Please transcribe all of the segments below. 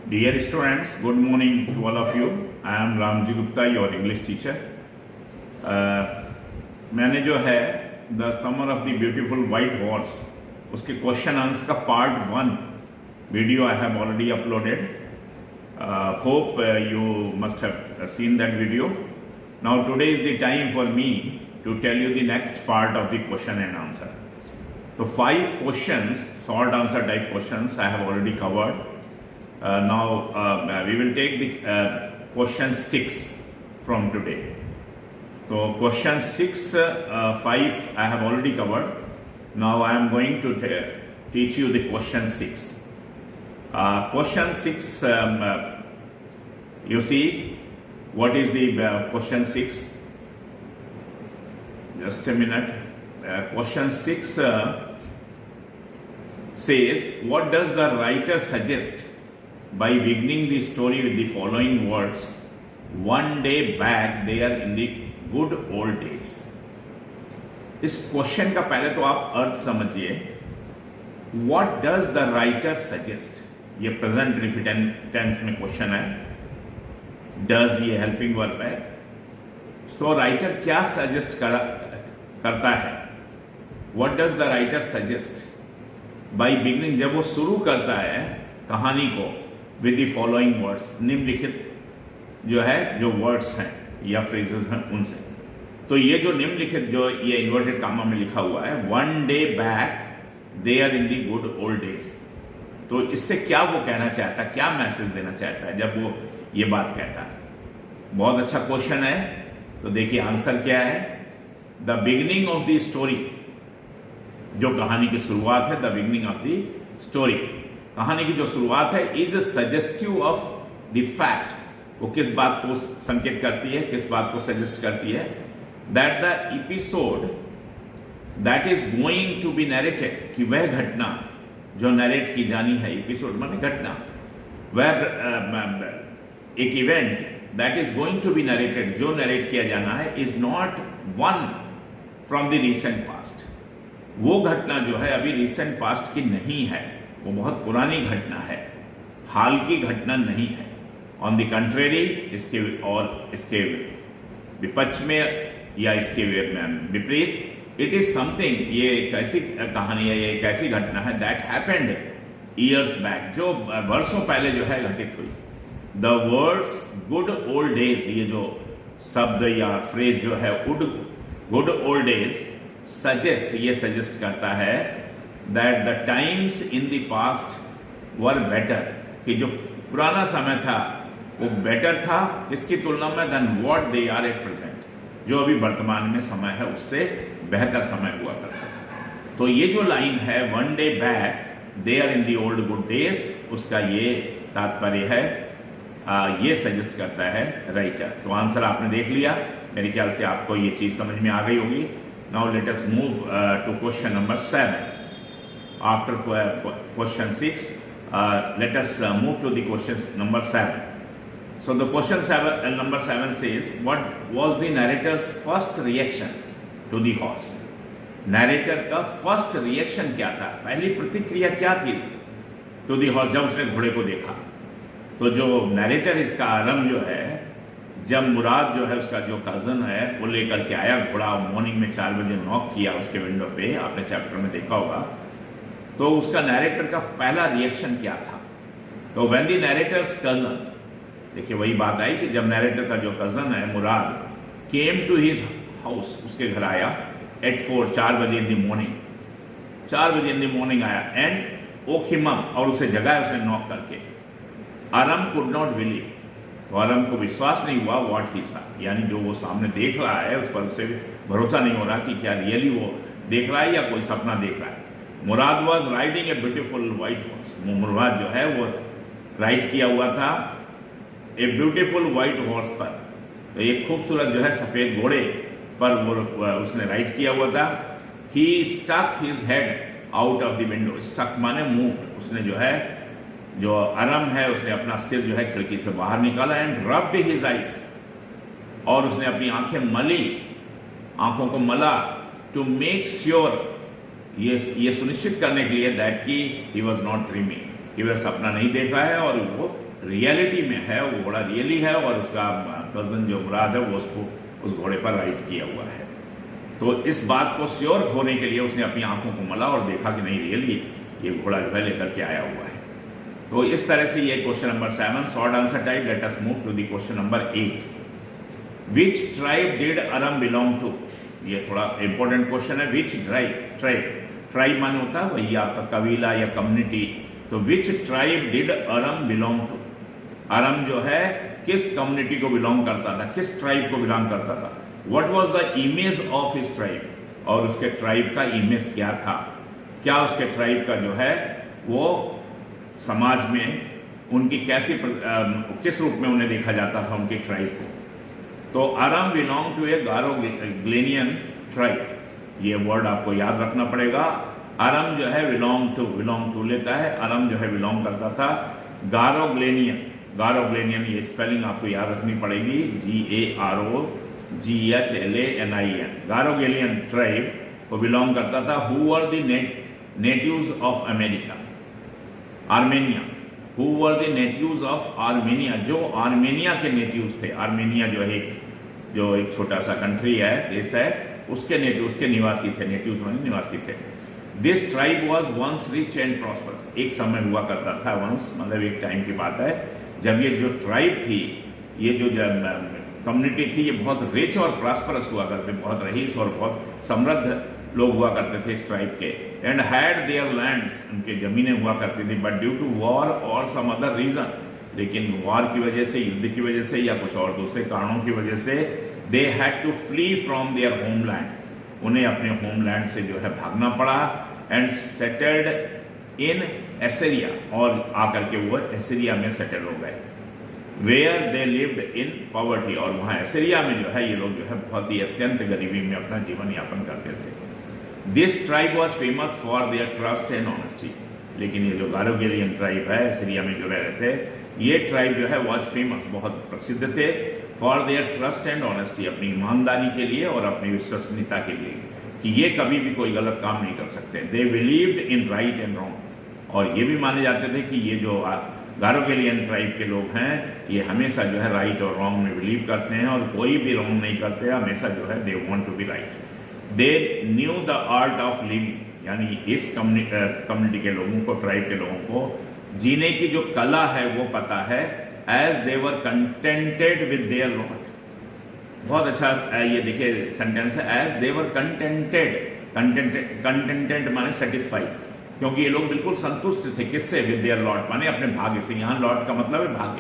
Dear students, good morning to all of you. I am Ramji Gupta, your English teacher. मैंने जो है the summer of the beautiful white horse उसके question answer का पार्ट 1 video I have already uploaded. Hope you must have seen that video. Now today is the time for me to tell you the next part of the question and answer. तो 5 questions, short answer type questions I have already covered. Now we will take the question 6 from today. So question 6, 5 I have already covered. Now I am going to teach you the question 6. Question 6, you see what is the question 6? Just a minute. Question 6 says, what does the writer suggest by beginning the story with the following words, one day back there in the good old days. इस question का पहले तो आप अर्थ समझिए. What does the writer suggest? ये present indefinite tense में question है. Does ये हेल्पिंग वर्ब है. तो राइटर क्या सजेस्ट करता है? What does the writer suggest by beginning, जब वो शुरू करता है कहानी को विद द फॉलोइंग वर्ड्स, निम्नलिखित जो है जो वर्ड्स हैं या फ्रेजेस हैं उनसे. तो ये जो निम्नलिखित जो ये इन्वर्टेड कामा में लिखा हुआ है, one day back there in the good old days. तो इससे क्या वो कहना चाहता है, क्या मैसेज देना चाहता है जब वो ये बात कहता है? बहुत अच्छा क्वेश्चन है. तो देखिए आंसर क्या है. The beginning of the story, जो कहानी की शुरुआत है, the beginning of the story, कहानी की जो शुरुआत है, is suggestive of the fact. वो किस बात को संकेत करती है, किस बात को सजेस्ट करती है? That the episode that is going to be narrated, कि वह घटना जो नरेट की जानी है, एपिसोड माने घटना, वह एक event that is going to be narrated, जो नरेट किया जाना है, is not one from the recent past. वो घटना जो है अभी रिसेंट पास्ट की नहीं है, वो बहुत पुरानी घटना है, हाल की घटना नहीं है. ऑन द कंट्रेरी, इसके विपक्ष में या इसके विपरीत, इट इज समथिंग, ये एक ऐसी कहानी है, ये एक ऐसी घटना है दैट हैपेंड ईयर्स बैक, जो वर्षों पहले जो है घटित हुई. The words good old days, ये जो शब्द या फ्रेज जो है गुड ओल्ड डेज, सजेस्ट, ये सजेस्ट करता है that the times in the past were better, कि जो पुराना समय था वो बेटर था इसकी तुलना में than what they are at present, जो अभी वर्तमान में समय है उससे बेहतर समय हुआ करता था. तो ये जो लाइन है, one day back there in the old good days, उसका ये तात्पर्य है, ये सजेस्ट करता है राइटर. तो आंसर आपने देख लिया. मेरे ख्याल से आपको ये चीज समझ में आ गई होगी. Now let us move to question number 7. After question 6, let us move to the question number 7. So the question number 7 says, what was the narrator's first reaction to the horse? Narrator का first reaction क्या था, पहली प्रतिक्रिया क्या थी to the horse, जब उसने घोड़े को देखा? तो जो narrator, इसका आरंभ जो है, जब मुराद जो है उसका जो कजन है वो लेकर के आया घोड़ा, मॉर्निंग में 4 बजे नॉक किया उसके विंडो पे, आपने चैप्टर में देखा होगा. तो उसका नैरेटर का पहला रिएक्शन क्या था? तो व्हेन द नैरेटर्स कजन, देखिए वही बात आई कि जब नैरेटर का जो कजन है मुराद, केम टू हिज हाउस, उसके घर आया एट 4 बजे इन द मॉर्निंग, 4 बजे इन द मॉर्निंग आया, एंड ओक हिम अप, और उसे जगाया उसने नॉक करके. आरम कुड नॉट बिलीव, तो आरम को विश्वास नहीं हुआ व्हाट ही सा, यानी जो वो सामने देख रहा है उस पर उसे भरोसा नहीं हो रहा कि क्या रियली वो देख रहा है या कोई सपना देख रहा है. Murad was riding a beautiful white horse, Murad जो है वो राइड किया हुआ था ए ब्यूटीफुल वाइट हॉर्स पर. तो एक खूबसूरत जो है सफेद घोड़े पर वो उसने राइड किया हुआ था. He stuck his head out of the window, stuck माने मूव्ड, उसने जो है जो आरम है उसने अपना सिर जो है खिड़की से बाहर निकाला, एंड रब्ड हिज आइज, और उसने अपनी आंखें मली, आंखों को मला, टू मेक श्योर, ये सुनिश्चित करने के लिए दैट कि ही वॉज नॉट ड्रीमिंग, कि वह सपना नहीं देख रहा है और वो रियलिटी में है, वो घोड़ा रियली है और उसका कजन जो मुराद है वो उसको उस घोड़े पर राइड किया हुआ है। तो इस बात को श्योर होने के लिए उसने अपनी आंखों को मला और देखा कि नहीं रियली ये घोड़ा जो है लेकर के आया हुआ है। तो इस तरह से ये question number 7 short answer type. Let us move to the question number 8। Which tribe did Aram belong to? ये थोड़ा इंपॉर्टेंट क्वेश्चन है। विच ट्राइब माने होता है वही आपका कबीला या कम्युनिटी। तो which tribe did Aram belong to? Aram जो है किस कम्युनिटी को बिलोंग करता था, किस ट्राइब को बिलोंग करता था? What was the image of his tribe? और उसके ट्राइब का इमेज क्या था? क्या उसके ट्राइब का जो है वो समाज में उनकी कैसी किस रूप में उन्हें देखा जाता था उनकी ट्राइब को? तो अरम बिलोंग टू ए गारोग्लेनियन ट्राइब। ये वर्ड आपको याद रखना पड़ेगा। अरम जो है बिलोंग टू लेता है, अरम जो है बिलोंग करता था गारोग्लेनियन ये स्पेलिंग आपको याद रखनी पड़ेगी, GAROGHLANIN। गारोग्लेनियन ट्राइब को बिलोंग करता था। Who were the natives of Armenia. Who were the natives of Armenia, जो आर्मेनिया के नेटिव्स थे। आर्मेनिया जो है जो एक छोटा सा कंट्री है, देश है, उसके निवासी थे। नेटिव्स माने निवासी थे। This tribe was once rich and prosperous. एक समय हुआ करता था, वंस मतलब एक टाइम की बात है, जब ये जो ट्राइब थी, ये जो कम्युनिटी थी, ये बहुत रिच और प्रॉस्परस हुआ करते, बहुत रईस और बहुत समृद्ध लोग हुआ करते थे इस ट्राइब के। एंड हैड देयर लैंड्स, उनके जमीनें हुआ करती थी। बट ड्यू टू वॉर और सम अदर रीजन, लेकिन वॉर की वजह से, युद्ध की वजह से या कुछ और दूसरे कारणों की वजह से they had to flee from their homeland. उन्हें अपने होमलैंड से जो है भागना पड़ा। एंड सेटल्ड इन एसेरिया, और आकर के वो एसेरिया में सेटल हो गए। Where they lived in poverty, और वहाँ एसेरिया में जो है ये लोग जो है बहुत ही अत्यंत गरीबी में अपना जीवन यापन करते थे। This tribe was famous for their trust and honesty. लेकिन ये जो गारोग्लेनियन ट्राइब है, एसेरिया में जो रह रहे थे, ये ट्राइब जो है वॉज फेमस, बहुत प्रसिद्ध थे for their trust and honesty, अपनी ईमानदारी के लिए और अपनी विश्वसनीयता के लिए, कि ये कभी भी कोई गलत काम नहीं कर सकते। They believed in right and wrong, और ये भी माने जाते थे कि ये जो गारोग्लेनियन ट्राइब के लोग हैं, ये हमेशा जो है राइट और रॉन्ग में बिलीव करते हैं और कोई भी रॉन्ग नहीं करते, हमेशा जो है they want to be right. They knew the art of living, यानी इस कम्युनिटी के लोगों को, ट्राइब के लोगों को जीने की जो कला है वो पता है। As they were contented with their lot. बहुत अच्छा ये देखिए सेंटेंस है, एज दे वर कंटेंटेड माने सेटिस्फाइड, क्योंकि ये लोग बिल्कुल संतुष्ट थे। किससे? विद देयर लॉट माने अपने भाग्य से। यहाँ लॉट का मतलब है भाग्य,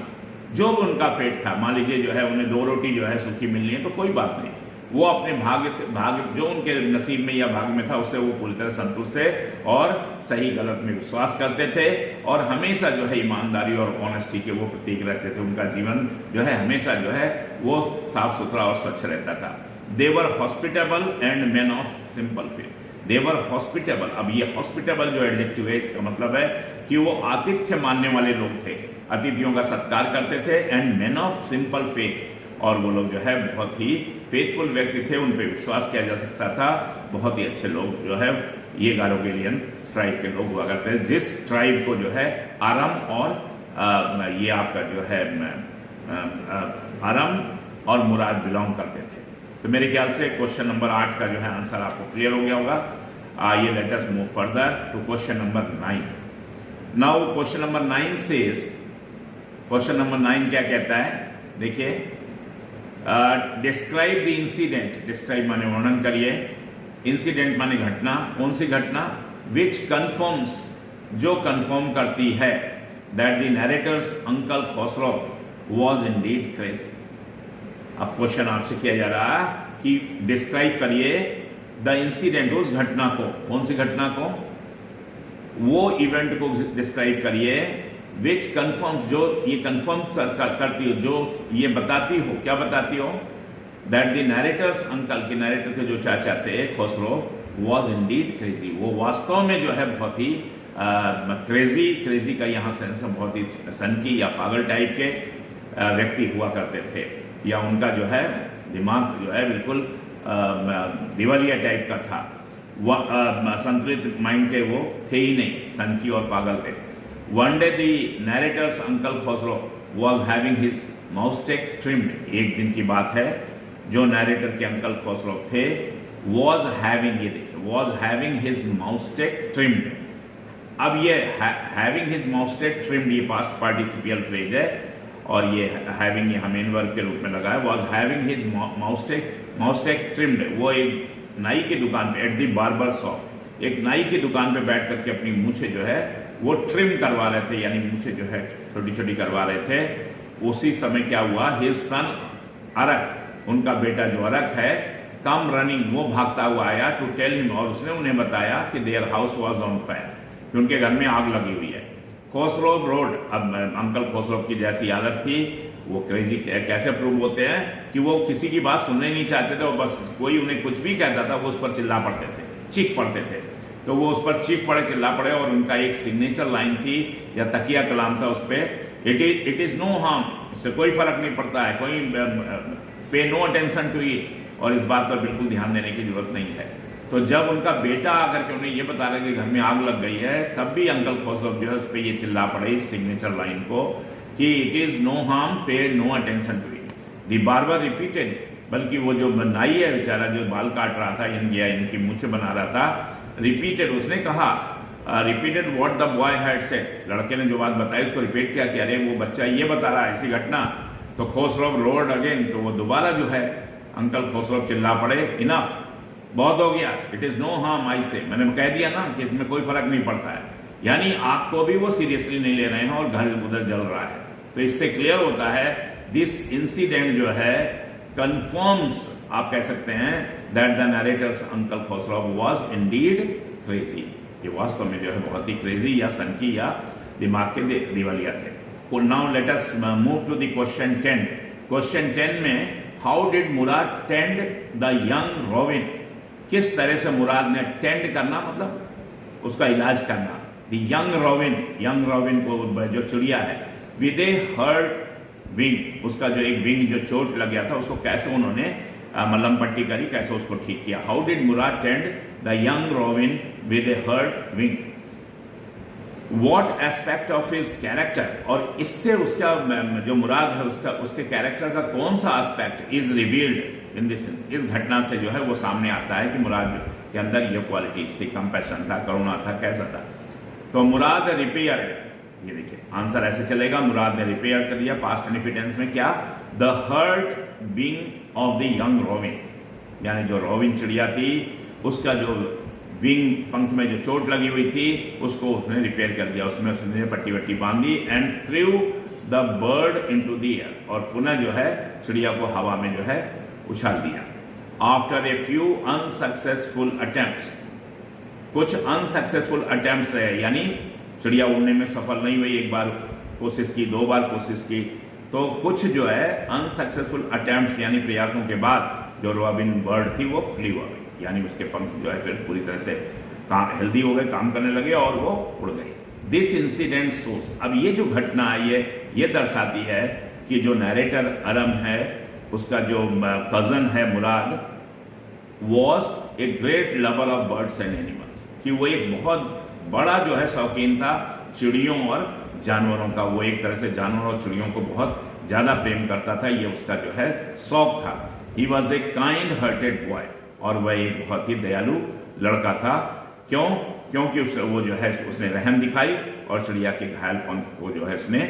जो भी उनका फेट था। मान लीजिए जो है उन्हें 2 रोटी जो है सूखी मिलनी है तो कोई बात नहीं, वो अपने भाग्य से, भाग्य जो उनके नसीब में या भाग्य में था उससे वो पूरी तरह संतुष्ट थे और सही गलत में विश्वास करते थे, और हमेशा जो है ईमानदारी और ऑनेस्टी के वो प्रतीक रहते थे। उनका जीवन जो है हमेशा जो है वो साफ सुथरा और स्वच्छ रहता था। They were hospitable and man of simple faith. They were hospitable, अब ये हॉस्पिटेबल जो एडजेक्टिव है इसका मतलब है कि वो आतिथ्य मानने वाले लोग थे, अतिथियों का सत्कार करते थे। And man of simple faith, और वो लोग जो है बहुत ही फेथफुल व्यक्ति थे, उन पे विश्वास किया जा सकता था। बहुत ही अच्छे लोग जो है ये गारोग्लेनियन ट्राइब के लोग हुआ करते हैं, जिस ट्राइब को जो है अरम और ये आपका जो है अरम और मुराद बिलोंग करते थे। तो मेरे ख्याल से क्वेश्चन नंबर 8 का जो है आंसर आपको क्लियर हो गया होगा। आइए let us move further to question number 9। Now question number 9 says, question number 9 क्या कहता है? देखिए, डिस्क्राइब द इंसिडेंट। डिस्क्राइब माने वर्णन करिए, इंसिडेंट माने घटना। कौन सी घटना? विच कन्फर्म्स, जो कन्फर्म करती है, that the narrator's uncle Khosrove was indeed crazy. अब क्वेश्चन आपसे किया जा रहा है कि डिस्क्राइब करिए द इंसिडेंट, उस घटना को। कौन सी घटना को? वो इवेंट को डिस्क्राइब करिए विच कन्फर्म्स, जो ये कन्फर्म करती हो, जो ये बताती हो। क्या बताती हो? दैट द नैरेटर्स अंकल, के नैरेटर के जो चाचा थे खोसरो, वॉज इंडीड क्रेजी, वो वास्तव में जो है बहुत ही क्रेजी का यहाँ सेंस है, बहुत ही सनकी या पागल टाइप के व्यक्ति हुआ करते थे, या उनका जो है दिमाग जो है बिल्कुल दिवालिया टाइप का था। संतुलित माइंड के वो थे ही नहीं, सनकी और पागल थे। One day the narrator's uncle Khosrow was having his moustache trimmed. एक दिन की बात है, जो नैरेटर के अंकल खोसरो थे was having, ये देखिए, was having his moustache trimmed. अब ये having his moustache trimmed ये past participial phrase है और ये having ये मेन वर्ब के रूप में लगा है. was having his moustache trimmed. वो एक नाई की दुकान पे at the barber shop, एक नाई की दुकान पे बैठ करके अपनी मूछें जो है वो ट्रिम करवा रहे थे, यानी मूछें जो है छोटी छोटी करवा रहे थे. उसी समय क्या हुआ, his son अरक, उनका बेटा जो अरक है, कम रनिंग, वो भागता हुआ आया टू टेल हिम, और उसने उन्हें बताया कि their house was on fire, कि उनके घर में आग लगी हुई है. खोसरोव रोड, अब अंकल खोसरोव की जैसी आदत थी, वो क्रेजी कैसे प्रूव होते हैं कि वो किसी की बात सुनने नहीं चाहते थे, और बस कोई उन्हें कुछ भी कहता था वो उस पर चिल्ला पड़ते थे, चीख पड़ते थे. तो वो उस पर चीख पड़े, चिल्ला पड़े, और उनका एक सिग्नेचर लाइन थी या तकिया कलाम था उस पर, इट इज नो हार्म, इससे कोई फर्क नहीं पड़ता है, कोई पे नो अटेंशन टू इट, और इस बात पर बिल्कुल ध्यान देने की जरूरत नहीं है. तो जब उनका बेटा आकर के उन्हें ये बता रहा है कि घर में आग लग गई है, तब भी अंकल खोसरोव जो है उस पर ये चिल्ला पड़े इस सिग्नेचर लाइन को कि it is no harm, pay no attention to it. The barber repeated, बल्कि वो जो नाई है बेचारा जो बाल काट रहा था इनकी मूछें बना रहा था, रिपीटेड, उसने कहा, repeated what the boy had said, लड़के ने जो बात बताई उसको रिपीट किया कि अरे वो बच्चा ये बता रहा है ऐसी घटना. तो खोसरोव रोड अगेन, तो वो दोबारा जो है अंकल खोसरोव चिल्ला पड़े, इनफ, बहुत हो गया, it is no harm I say, मैंने कह दिया ना कि इसमें कोई फर्क नहीं पड़ता है. यानी आपको भी वो सीरियसली नहीं ले रहे हैं और घर उधर जल रहा है. तो इससे क्लियर होता है दिस इंसिडेंट जो है कंफर्म्स, आप कह सकते हैं that the narrator's uncle Khosrove was indeed crazy, ये वास्तव में जो है बहुत ही क्रेजी या सनकी या दिमाग के दिवालिया थे. Now let us move to the question 10. Question 10 में how did Murad tend the young Robin? किस तरह से मुराद ने टेंड करना, मतलब उसका इलाज करना, the young Robin को जो चिड़िया है, with a hurt wing, उसका जो एक विंग जो चोट लग गया था उसको कैसे उन्होंने मलहम पट्टी करी, कैसे उसको ठीक किया. How did Murad tend the young Robin with a hurt wing? What aspect of his character, और इससे उसका जो मुराद है उसके कैरेक्टर का कौन सा aspect is revealed in this, इस घटना से जो है वो सामने आता है कि मुराद के अंदर ये क्वालिटीज थी, कंपैशन था, करुणा था, कैसा था. तो मुराद रिपेयर, ये देखिए आंसर ऐसे चलेगा, मुराद ने रिपेयर कर दिया पास्ट इंडिफिडेंस में, क्या, the hurt wing of the young robin, यानी जो रोविन चिड़िया थी उसका जो विंग, पंख में जो चोट लगी हुई थी उसको उसने रिपेयर कर दिया, उसमें उसने पट्टी वट्टी बांधी, and through the bird into the air, और पुनः जो है चिड़िया को हवा में जो है उछाल दिया. After a few unsuccessful attempts, कुछ अनसक्सेसफुल अटेम्प्ट्स है, यानी चिड़िया उड़ने में सफल नहीं हुई, एक बार कोशिश की, 2 बार कोशिश की, तो कुछ जो है अनसक्सेसफुल अटेम्प्ट्स यानी प्रयासों के बाद जो रॉबिन बर्ड थी वो फ्ली हो गई, यानी उसके पंख जो है फिर पूरी तरह से हेल्दी हो गए, काम करने लगे और वो उड़ गई. दिस इंसिडेंट शोज, अब ये जो घटना है ये दर्शाती है कि जो नरेटर अरम है उसका जो कजन है Murad was a great lover of birds and animals, कि वो एक बहुत बड़ा जो है शौकीन था चिड़ियों और जानवरों का, वो एक तरह से जानवरों और चिड़ियों को बहुत ज्यादा प्रेम करता था, ये उसका जो है शौक था. He was a kind hearted boy, और वह एक बहुत ही दयालु लड़का था. क्यों? क्योंकि वो जो है उसने रहम दिखाई और चिड़िया के घायल पंख को जो है उसने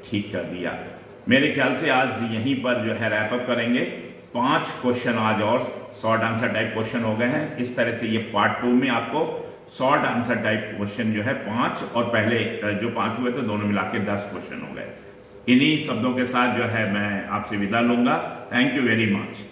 ठीक कर दिया. मेरे ख्याल से आज यहीं पर जो है रैप अप करेंगे. 5 क्वेश्चन आज और शॉर्ट आंसर टाइप क्वेश्चन हो गए हैं. इस तरह से ये पार्ट 2 में आपको शॉर्ट आंसर टाइप क्वेश्चन जो है 5 और पहले जो 5 हुए थे दोनों मिला के 10 क्वेश्चन हो गए. इन्हीं शब्दों के साथ जो है मैं आपसे विदा लूंगा. Thank you very much.